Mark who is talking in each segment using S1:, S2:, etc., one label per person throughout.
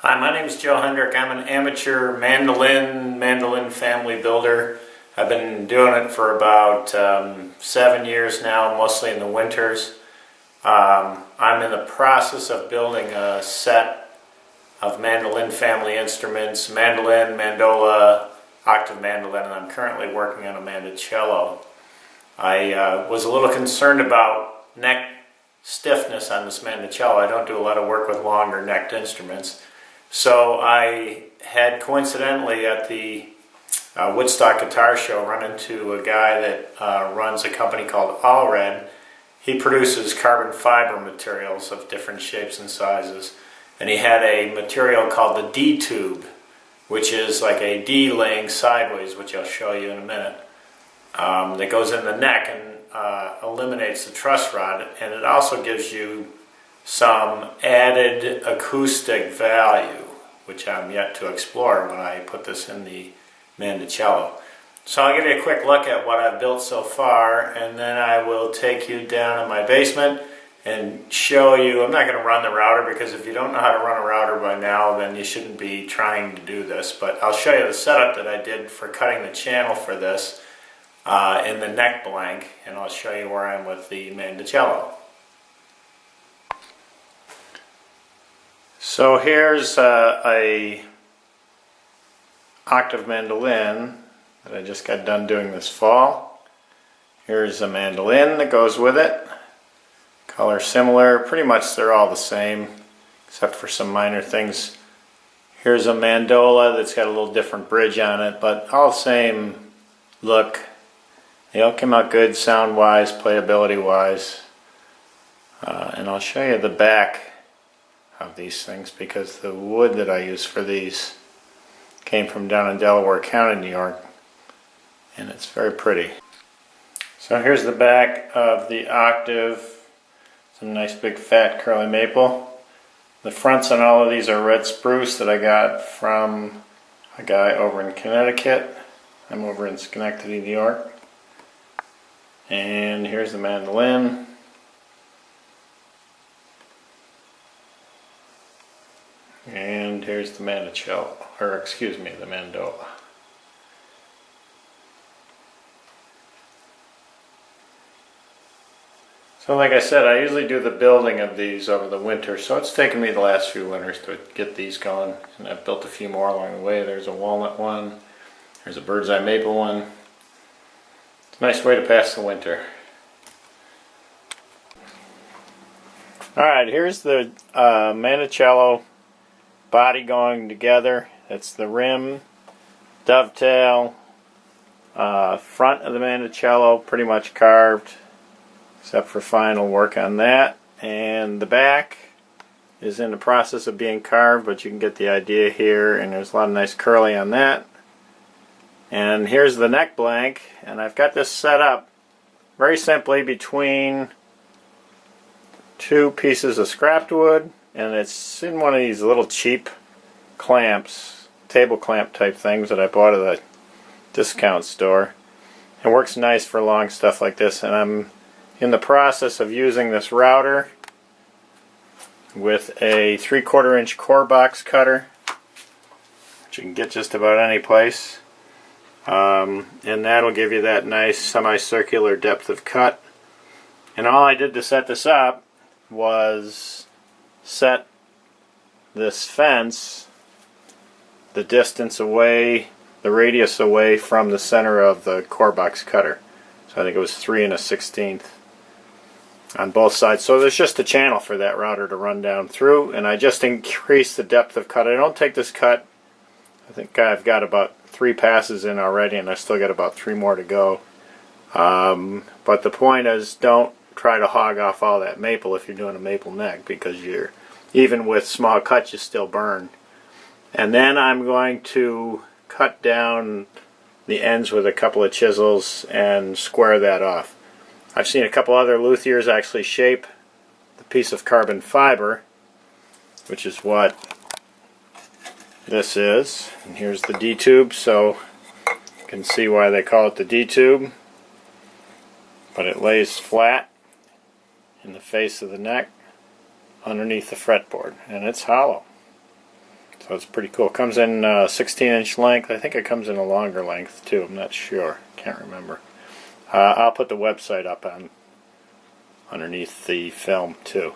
S1: Hi, my name is Joe Hendrick. I'm an amateur mandolin family builder. I've been doing it for about 7 years now, mostly in the winters. I'm in the process of building a set of mandolin family instruments, mandolin, mandola, octave mandolin, and I'm currently working on a Mando Cello. I was a little concerned about neck stiffness on this Mando Cello. I don't do a lot of work with longer necked instruments. So I had coincidentally at the Woodstock Guitar Show run into a guy that runs a company called Allred. He produces carbon fiber materials of different shapes and sizes. And he had a material called the D tube, which is like a D laying sideways, which I'll show you in a minute, that goes in the neck and eliminates the truss rod. And it also gives you some added acoustic value, which I'm yet to explore when I put this in the Mando Cello. So I'll give you a quick look at what I've built so far, and then I will take you down in my basement and show you. I'm not going to run the router, because if you don't know how to run a router by now, then you shouldn't be trying to do this. But I'll show you the setup that I did for cutting the channel for this in the neck blank, and I'll show you where I'm with the Mando Cello. So here's a octave mandolin that I just got done doing this fall. Here's a mandolin that goes with it. Color similar, pretty much they're all the same except for some minor things. Here's a mandola that's got a little different bridge on it, but all same look. They all came out good sound wise, playability wise. And I'll show you the back of these things, because the wood that I use for these came from down in Delaware County, New York, and it's very pretty. So here's the back of the octave. It's a nice big fat curly maple. The fronts on all of these are red spruce that I got from a guy over in Connecticut. I'm over in Schenectady, New York. And here's the mandolin. And here's the Mando Cello, or excuse me, the mandola. So like I said, I usually do the building of these over the winter, so it's taken me the last few winters to get these going, and I've built a few more along the way. There's a walnut one, there's a bird's eye maple one. It's a nice way to pass the winter. Alright, here's the Mando Cello body going together. That's the rim, dovetail, front of the Mando Cello pretty much carved, except for final work on that. And the back is in the process of being carved, but you can get the idea here, and there's a lot of nice curly on that. And here's the neck blank, and I've got this set up very simply between two pieces of scrapped wood, and it's in one of these little cheap clamps, table clamp type things that I bought at a discount store. It works nice for long stuff like this, and I'm in the process of using this router with a 3/4 inch core box cutter, which you can get just about any place, and that'll give you that nice semicircular depth of cut. And all I did to set this up was set this fence the distance away, the radius away from the center of the core box cutter. So I think it was 3 1/16 on both sides. So there's just a channel for that router to run down through, and I just increased the depth of cut. I don't take this cut, I think I've got about 3 passes in already, and I still got about 3 more to go. But the point is, don't try to hog off all that maple if you're doing a maple neck, because even with small cuts you still burn. And then I'm going to cut down the ends with a couple of chisels and square that off. I've seen a couple other luthiers actually shape the piece of carbon fiber, which is what this is. And here's the D tube, so you can see why they call it the D tube. But it lays flat in the face of the neck underneath the fretboard, and it's hollow. So it's pretty cool. It comes in 16-inch length. I think it comes in a longer length too. I'm not sure. Can't remember. I'll put the website up underneath the film too.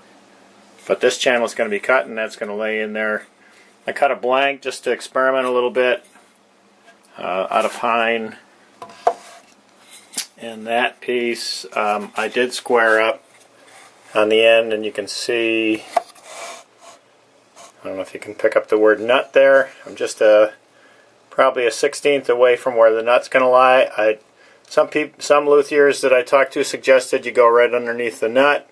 S1: But this channel is going to be cut, and that's going to lay in there. I cut a blank just to experiment a little bit out of pine. And that piece I did square up on the end, and you can see, I don't know if you can pick up the word nut there. I'm just probably a 1/16 away from where the nut's going to lie. Some luthiers that I talked to suggested you go right underneath the nut,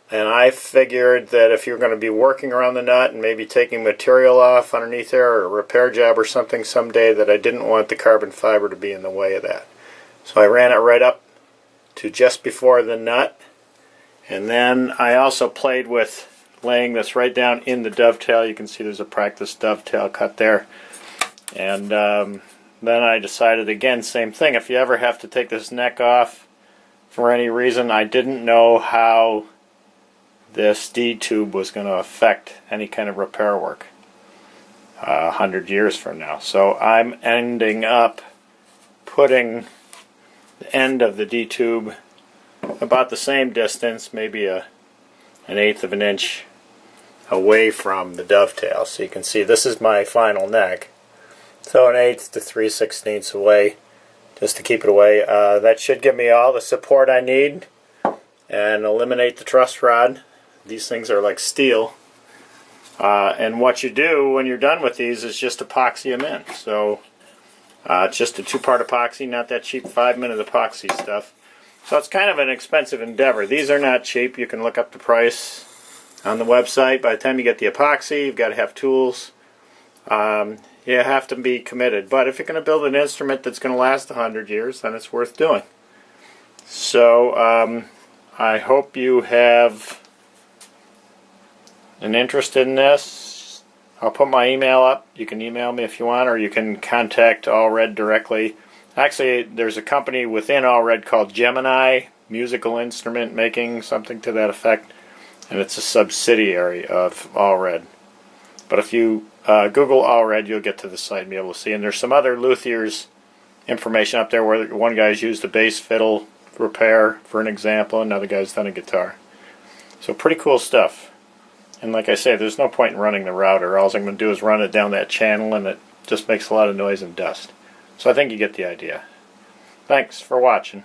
S1: and I figured that if you're going to be working around the nut and maybe taking material off underneath there, or a repair job or something someday, that I didn't want the carbon fiber to be in the way of that. So I ran it right up to just before the nut, and then I also played with laying this right down in the dovetail. You can see there's a practice dovetail cut there. And then I decided, again, same thing, if you ever have to take this neck off for any reason, I didn't know how this D-tube was going to affect any kind of repair work 100 years from now. So I'm ending up putting the end of the D-tube about the same distance, maybe an 1/8 of an inch away from the dovetail. So you can see this is my final neck. So 1/8 to 3/16 away, just to keep it away. That should give me all the support I need and eliminate the truss rod. These things are like steel. And what you do when you're done with these is just epoxy them in. So it's just a 2-part epoxy, not that cheap 5-minute epoxy stuff. So it's kind of an expensive endeavor. These are not cheap. You can look up the price on the website. By the time you get the epoxy, you've got to have tools. You have to be committed. But if you're going to build an instrument that's going to last 100 years, then it's worth doing. So I hope you have an interest in this. I'll put my email up. You can email me if you want, or you can contact Allred directly. Actually, there's a company within Allred called Gemini Musical Instrument Making, something to that effect, and it's a subsidiary of Allred. But if you Google Allred, you'll get to the site and be able to see. And there's some other luthiers information up there where one guy's used a bass fiddle repair for an example, another guy's done a guitar. So pretty cool stuff. And like I say, there's no point in running the router. All I'm going to do is run it down that channel, and it just makes a lot of noise and dust. So I think you get the idea. Thanks for watching.